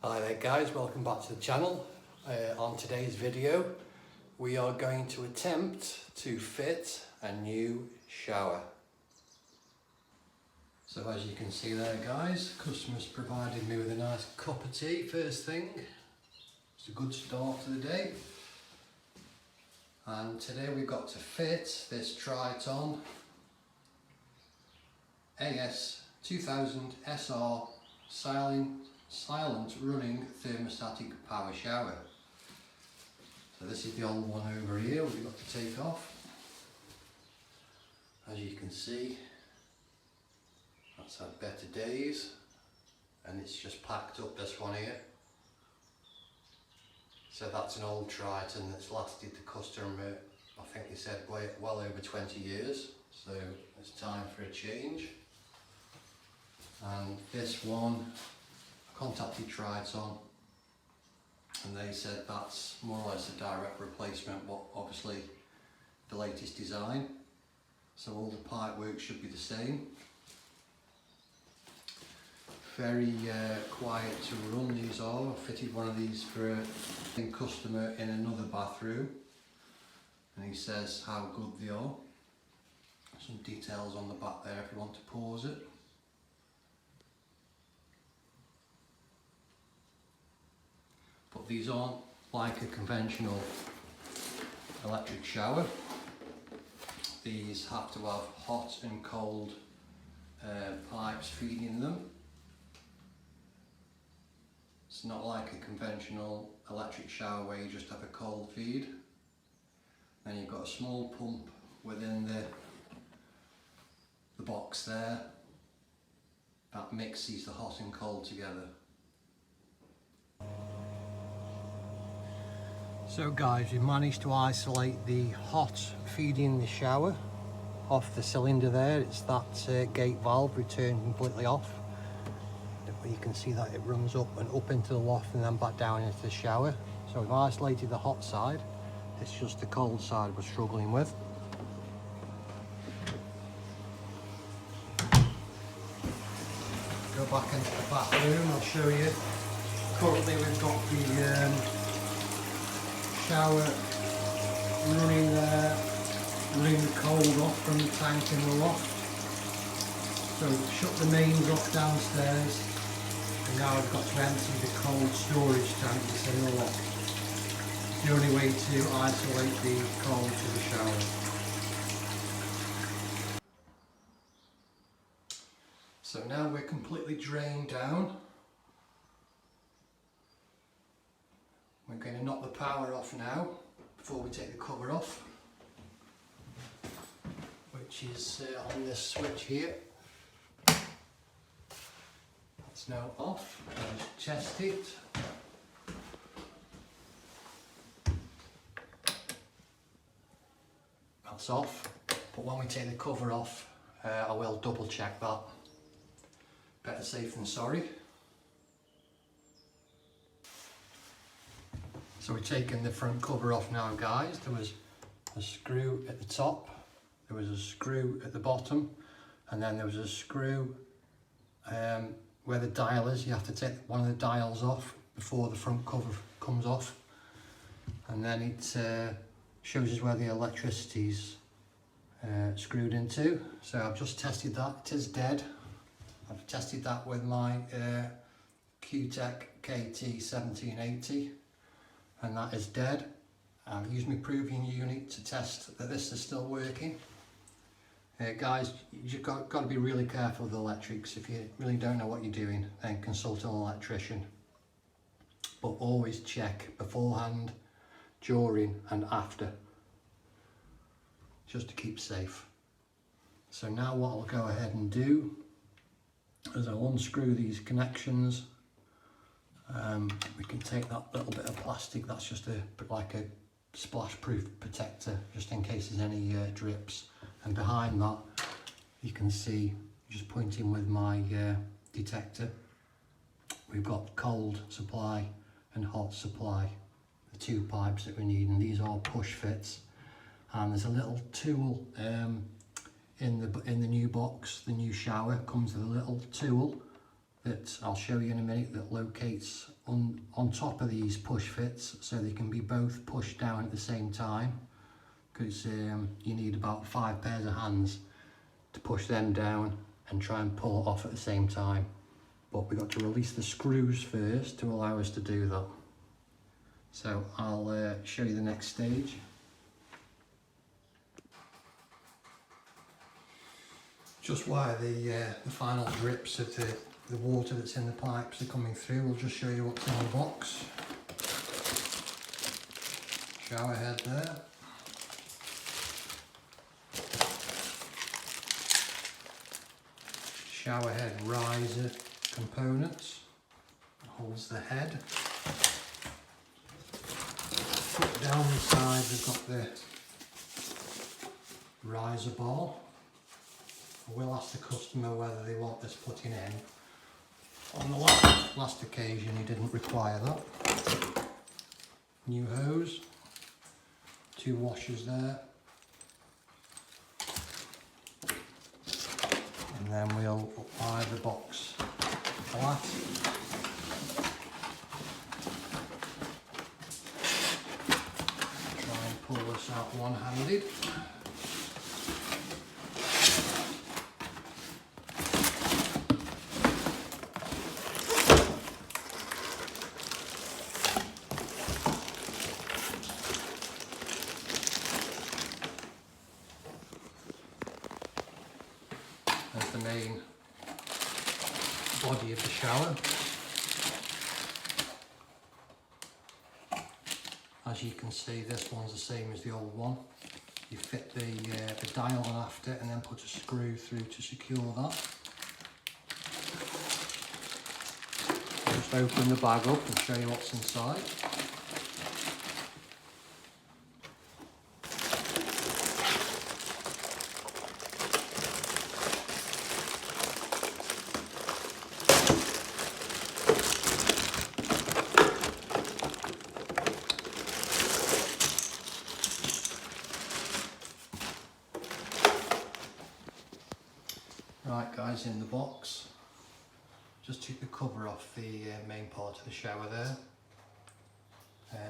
Hi there guys, welcome back to the channel. On today's video we are going to attempt to fit a new shower. So as you can see there guys, customers provided me with a nice cup of tea first thing. It's a good start to the day. And today we've got to fit this Triton AS2000SR silent running thermostatic power shower. So this is the old one over here we've got to take off. As you can see, that's had better days, and it's just packed up, this one here. So that's an old Triton that's lasted the customer, I think they said well over 20 years, so it's time for a change. And this one, I contacted Triton and they said that's more or less a direct replacement, but obviously the latest design, so all the pipe work should be the same. Very quiet to run these are. I fitted one of these for a customer in another bathroom and he says how good they are. Some details on the back there if you want to pause it. But these aren't like a conventional electric shower. These have to have hot and cold pipes feeding them. It's not like a conventional electric shower where you just have a cold feed. Then you've got a small pump within the box there that mixes the hot and cold together. So guys, we managed to isolate the hot feeding the shower off the cylinder there. It's that gate valve returned completely off. You can see that it runs up and up into the loft and then back down into the shower. So we've isolated the hot side. It's just the cold side we're struggling with. Go back into the bathroom, I'll show you. Currently we've got the shower running there, running the cold off from the tank in the loft. So shut the mains off downstairs, and now I've got to empty the cold storage tank that's in the loft. It's the only way to isolate the cold to the shower. So now we're completely drained down. We're going to knock the power off now before we take the cover off, which is on this switch here. It's now off. I'll just test it. That's off, but when we take the cover off, I will double check that. Better safe than sorry. So we're taking the front cover off now guys. There was a screw at the top, there was a screw at the bottom, and then there was a screw where the dial is. You have to take one of the dials off before the front cover comes off, and then it shows us where the electricity's screwed into. So I've just tested that, it is dead. I've tested that with my Q-Tech KT1780. And that is dead. I've used my proving unit to test that this is still working. Guys, you've got to be really careful with electrics. If you really don't know what you're doing, then consult an electrician. But always check beforehand, during and after, just to keep safe. So now what I'll go ahead and do is I'll unscrew these connections. We can take that little bit of plastic, that's just like a splash proof protector, just in case there's any drips. And behind that you can see, just pointing with my detector, we've got cold supply and hot supply, the two pipes that we need, and these are push fits. And there's a little tool in the new box. The new shower comes with a little tool that I'll show you in a minute that locates on top of these push fits, so they can be both pushed down at the same time, because you need about 5 pairs of hands to push them down and try and pull it off at the same time. But we've got to release the screws first to allow us to do that. So I'll show you the next stage. Just while the final drips of the water that's in the pipes are coming through, we'll just show you what's in the box. Shower head there. Shower head riser components. It holds the head. Down the side we've got the riser ball. I will ask the customer whether they want this putting in. On the last occasion he didn't require that. New hose, 2 washers there. And then we'll apply the box flat. Try and pull this out one-handed. There's the main body of the shower. As you can see, this one's the same as the old one. You fit the dial on after and then put a screw through to secure that. Just open the bag up and show you what's inside. Right guys, in the box, just took the cover off the main part of the shower there.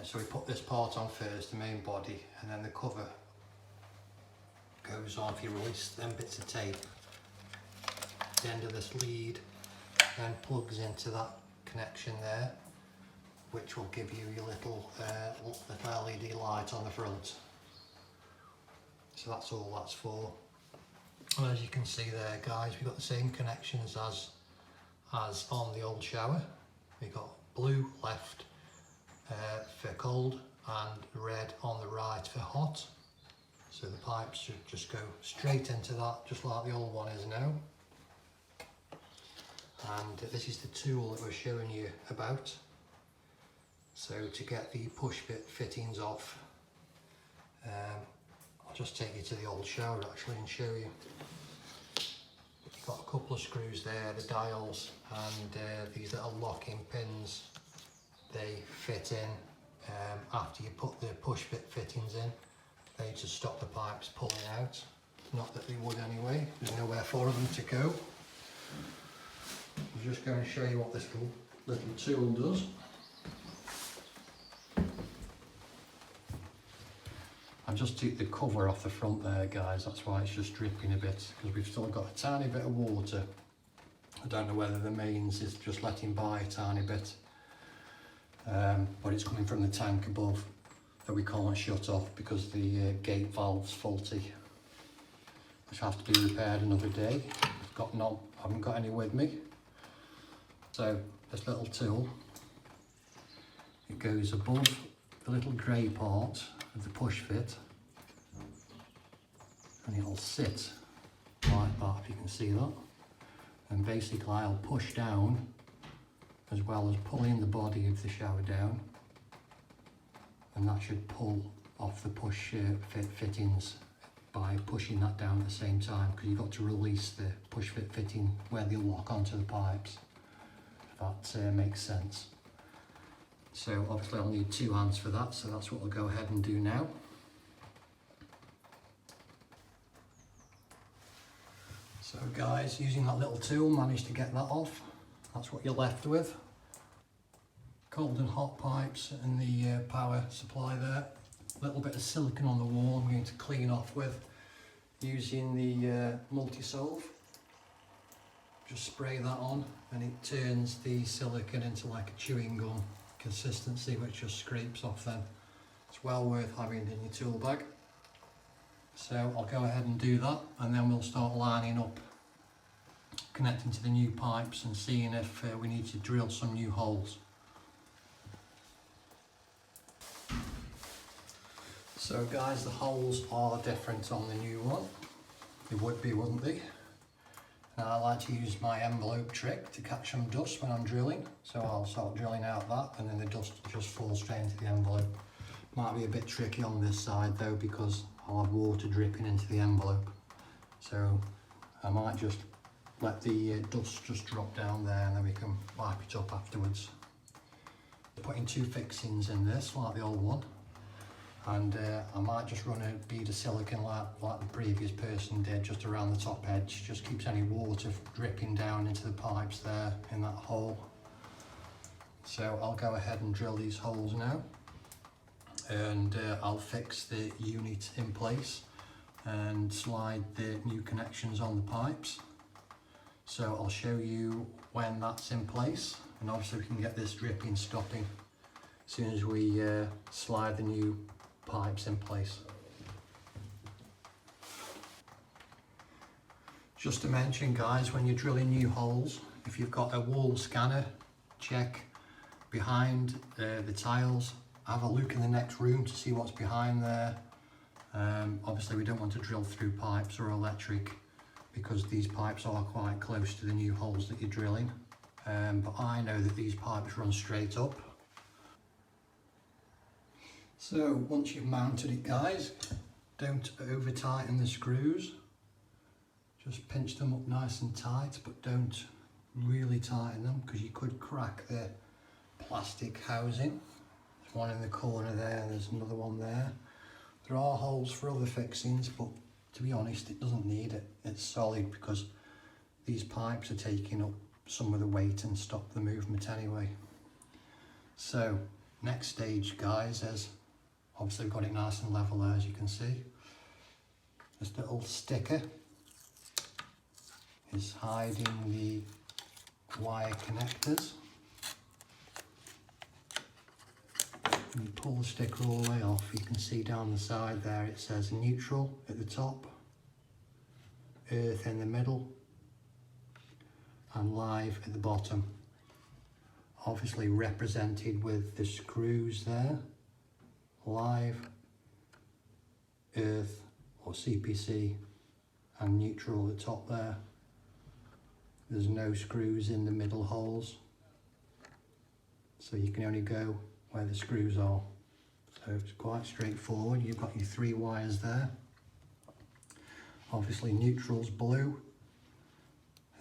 So we put this part on first, the main body, and then the cover goes on if you release them bits of tape. The end of this lead then plugs into that connection there, which will give you your little LED light on the front. So that's all that's for. And as you can see there guys, we've got the same connections as on the old shower. We've got blue left for cold and red on the right for hot. So the pipes should just go straight into that, just like the old one is now. And this is the tool that we're showing you about. So to get the push fit fittings off, I'll just take you to the old shower actually and show you. You've got a couple of screws there, the dials, and these little locking pins. They fit in after you put the push fit fittings in. They just stop the pipes pulling out. Not that they would anyway, there's nowhere for them to go. I'm just going to show you what this little tool does. I just took the cover off the front there guys, that's why it's just dripping a bit, because we've still got a tiny bit of water. I don't know whether the mains is just letting by a tiny bit, but it's coming from the tank above that we can't shut off because the gate valve's faulty, which will have to be repaired another day. I haven't got any with me. So this little tool, it goes above the little grey part of the push fit, and it'll sit like that, if you can see that. And basically I'll push down as well as pulling the body of the shower down, and that should pull off the push fit fittings by pushing that down at the same time, because you've got to release the push fit fitting where they lock onto the pipes, if that makes sense. So obviously I'll need 2 hands for that, so that's what we'll go ahead and do now. So guys, using that little tool, managed to get that off. That's what you're left with. Cold and hot pipes and the power supply there. A little bit of silicone on the wall I'm going to clean off with using the multi-solve. Just spray that on and it turns the silicone into like a chewing gum consistency, which just scrapes off then. It's well worth having in your tool bag. So I'll go ahead and do that, and then we'll start lining up, connecting to the new pipes and seeing if we need to drill some new holes. So guys, the holes are different on the new one. They would be, wouldn't they? Now I like to use my envelope trick to catch some dust when I'm drilling. So I'll start drilling out that and then the dust will just fall straight into the envelope. Might be a bit tricky on this side though, because I'll have water dripping into the envelope. So I might just let the dust just drop down there and then we can wipe it up afterwards. Putting 2 fixings in this like the old one. And I might just run a bead of silicone like the previous person did, just around the top edge. Just keeps any water dripping down into the pipes there in that hole. So I'll go ahead and drill these holes now, and I'll fix the unit in place and slide the new connections on the pipes. So I'll show you when that's in place, and obviously we can get this dripping stopping as soon as we slide the new pipes in place. Just to mention guys, when you're drilling new holes, if you've got a wall scanner, check behind the tiles, have a look in the next room to see what's behind there. Obviously we don't want to drill through pipes or electric because these pipes are quite close to the new holes that you're drilling, but I know that these pipes run straight up. So once you've mounted it guys, don't over tighten the screws, just pinch them up nice and tight, but don't really tighten them because you could crack the plastic housing. There's one in the corner there, there's another one there. There are holes for other fixings, but to be honest it doesn't need it. It's solid because these pipes are taking up some of the weight and stop the movement anyway. So next stage guys is, obviously we've got it nice and level there as you can see. This little sticker is hiding the wire connectors. When you pull the sticker all the way off, you can see down the side there it says neutral at the top, earth in the middle, and live at the bottom. Obviously represented with the screws there. Live, earth or CPC, and neutral at the top there. There's no screws in the middle holes, so you can only go where the screws are. So it's quite straightforward. You've got your 3 wires there. Obviously neutral's blue,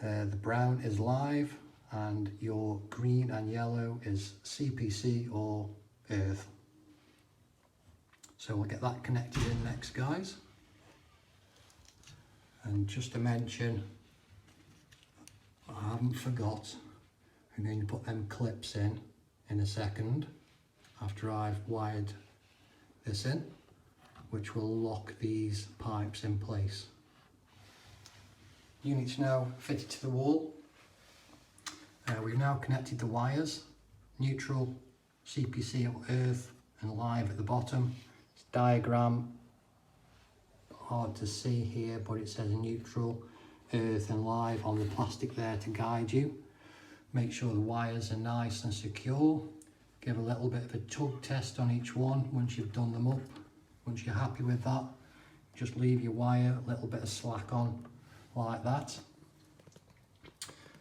the brown is live, and your green and yellow is CPC or earth. So we'll get that connected in next guys. And just to mention, I haven't forgot, I'm going to put them clips in a second after I've wired this in, which will lock these pipes in place. Unit's now fitted to the wall. We've now connected the wires, neutral, CPC or earth, and live at the bottom. Diagram, hard to see here, but it says neutral, earth and live on the plastic there to guide you. Make sure the wires are nice and secure. Give a little bit of a tug test on each one once you've done them up. Once you're happy with that, just leave your wire a little bit of slack on like that.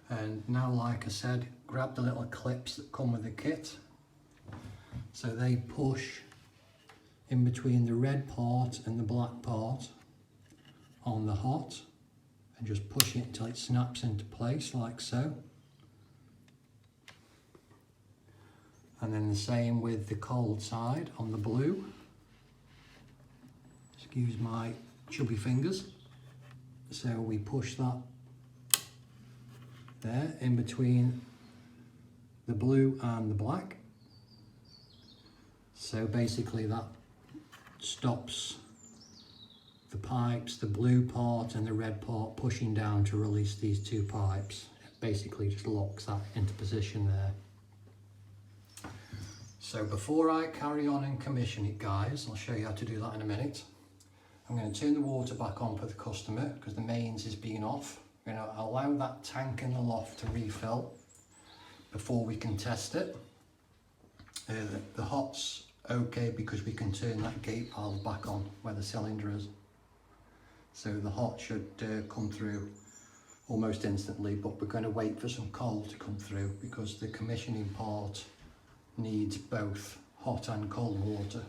And now, like I said, grab the little clips that come with the kit. So they push in between the red part and the black part on the hot, and just push it until it snaps into place like so. And then the same with the cold side on the blue. Excuse my chubby fingers. So we push that there in between the blue and the black. So basically that stops the pipes, the blue part and the red part pushing down to release these two pipes. It basically just locks that into position there. So before I carry on and commission it, guys, I'll show you how to do that in a minute. I'm going to turn the water back on for the customer because the mains is being off. I'm going to allow that tank in the loft to refill before we can test it. The hot's okay because we can turn that gate valve back on where the cylinder is. So the hot should come through almost instantly, but we're going to wait for some cold to come through because the commissioning part needs both hot and cold water.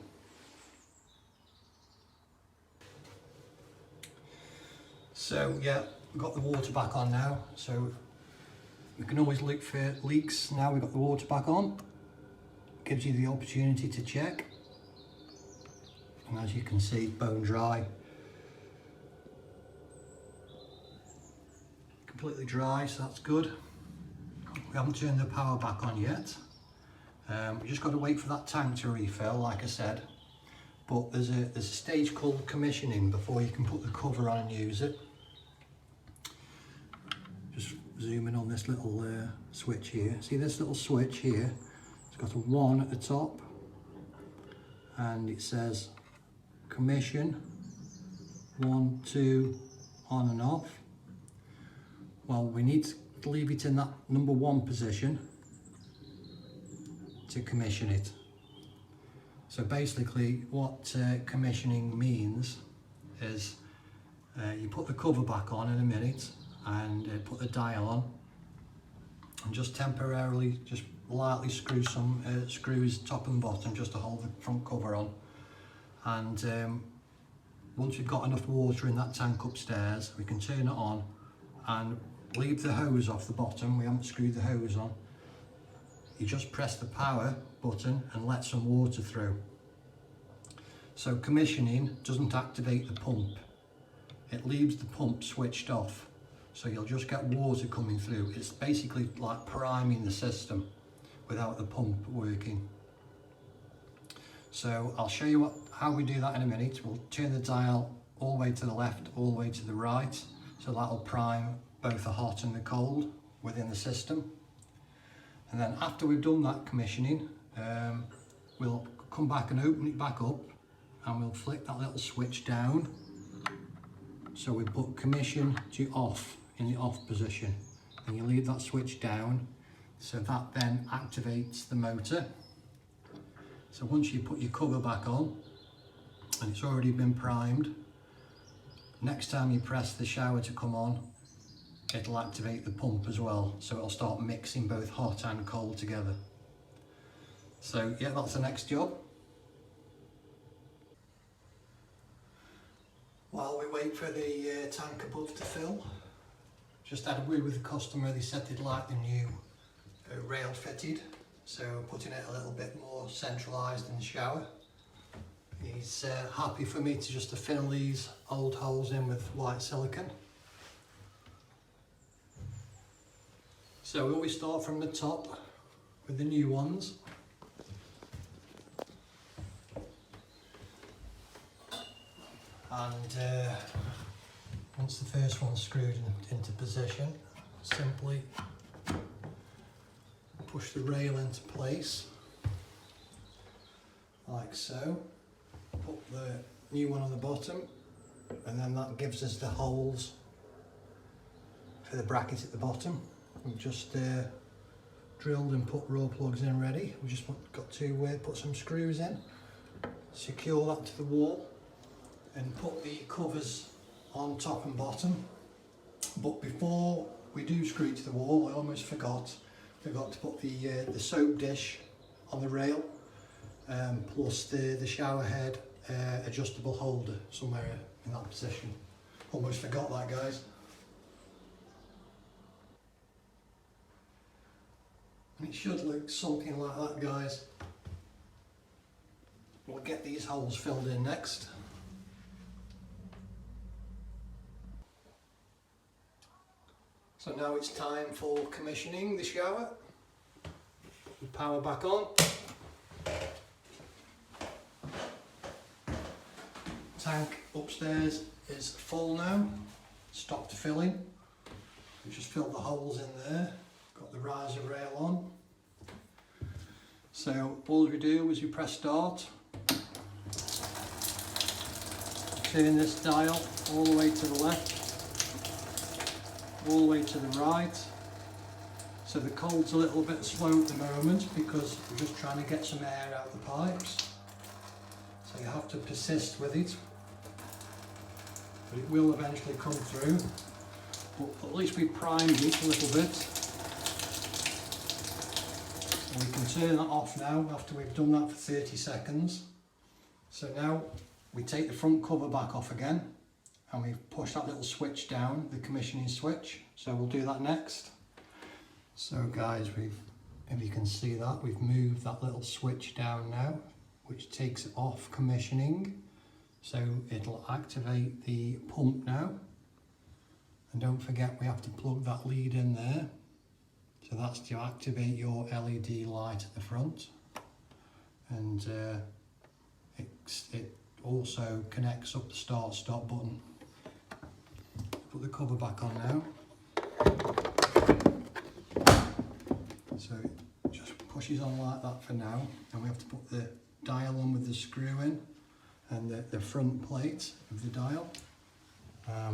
So yeah, we've got the water back on now, so we can always look for leaks. Now we've got the water back on, gives you the opportunity to check, and as you can see, bone dry, completely dry, so that's good. We haven't turned the power back on yet. We just got to wait for that tank to refill, like I said, but there's a stage called commissioning before you can put the cover on and use it. Just zoom in on this little switch here. See this little switch here? It's got a 1 at the top and it says commission 1, 2, on and off. Well, we need to leave it in that number 1 position to commission it. So basically what commissioning means is you put the cover back on in a minute and put the dial on and just temporarily, just lightly screw some screws top and bottom just to hold the front cover on. And once we've got enough water in that tank upstairs, we can turn it on and leave the hose off the bottom. We haven't screwed the hose on. You just press the power button and let some water through. So commissioning doesn't activate the pump. It leaves the pump switched off. So you'll just get water coming through. It's basically like priming the system without the pump working. So I'll show you how we do that in a minute. We'll turn the dial all the way to the left, all the way to the right. So that'll prime both the hot and the cold within the system. And then after we've done that commissioning, we'll come back and open it back up and we'll flick that little switch down. So we put commission to off in the off position, and you leave that switch down, so that then activates the motor. So once you put your cover back on and it's already been primed, next time you press the shower to come on, it'll activate the pump as well, so it'll start mixing both hot and cold together. So yeah, that's the next job. While we wait for the tank above to fill, just had a word with the customer. They said they'd like the new rail fitted, so putting it a little bit more centralised in the shower. He's happy for me to just to fill these old holes in with white silicone. So we always start from the top with the new ones. And once the first one's screwed into position, simply push the rail into place, like so. Put the new one on the bottom, and then that gives us the holes for the bracket at the bottom. We've just drilled and put raw plugs in ready. We've just got to put some screws in, secure that to the wall, and put the covers on top and bottom. But before we do screw it to the wall, I almost forgot to put the soap dish on the rail, plus the shower head adjustable holder somewhere in that position. Almost forgot that, guys. And it should look something like that, guys. We'll get these holes filled in next. So now it's time for commissioning the shower. the power back on. Tank upstairs is full now, stopped filling. We just filled the holes in there, got the riser rail on. So all we do is we press start, turn this dial all the way to the left, all the way to the right. So the cold's a little bit slow at the moment because we're just trying to get some air out the pipes. So you have to persist with it, but it will eventually come through. But at least we primed it a little bit. And we can turn that off now after we've done that for 30 seconds. So now we take the front cover back off again and we push that little switch down, the commissioning switch. So we'll do that next. So guys, if you can see that, we've moved that little switch down now, which takes it off commissioning. So it'll activate the pump now. And don't forget we have to plug that lead in there. So that's to activate your LED light at the front. And it also connects up the start stop button. Put the cover back on now. So it just pushes on like that for now. And we have to put the dial on with the screw in and the front plate of the dial.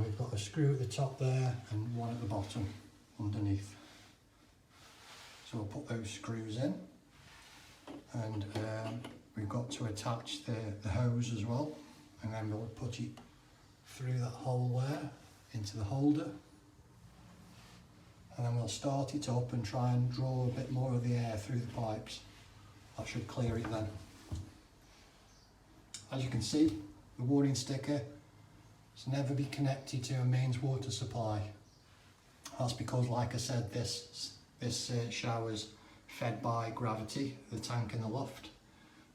We've got a screw at the top there and one at the bottom underneath. So we'll put those screws in, and we've got to attach the hose as well, and then we'll put it through that hole there into the holder, and then we'll start it up and try and draw a bit more of the air through the pipes. That should clear it then. As you can see, the warning sticker has never be connected to a mains water supply. That's because, like I said, this shower's fed by gravity, the tank in the loft.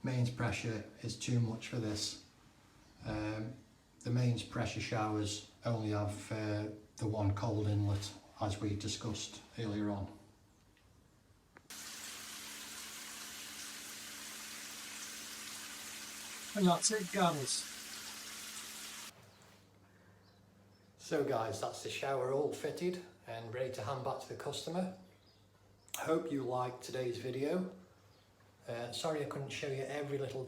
Mains pressure is too much for this. The mains pressure showers only have the one cold inlet, as we discussed earlier on. And that's it, guys. So guys, that's the shower all fitted and ready to hand back to the customer. I hope you liked today's video. Sorry I couldn't show you every little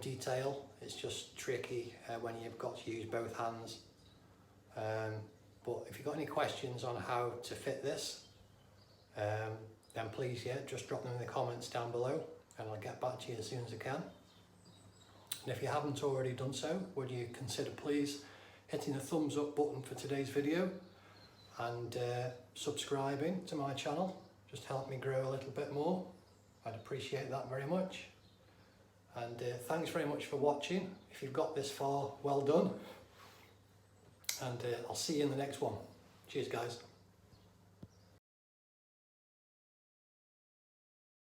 detail. It's just tricky when you've got to use both hands. But if you've got any questions on how to fit this, then please just drop them in the comments down below and I'll get back to you as soon as I can. And if you haven't already done so, would you consider please hitting the thumbs up button for today's video and subscribing to my channel. Just help me grow a little bit more. I'd appreciate that very much. And thanks very much for watching. If you've got this far, well done. And I'll see you in the next one. Cheers guys.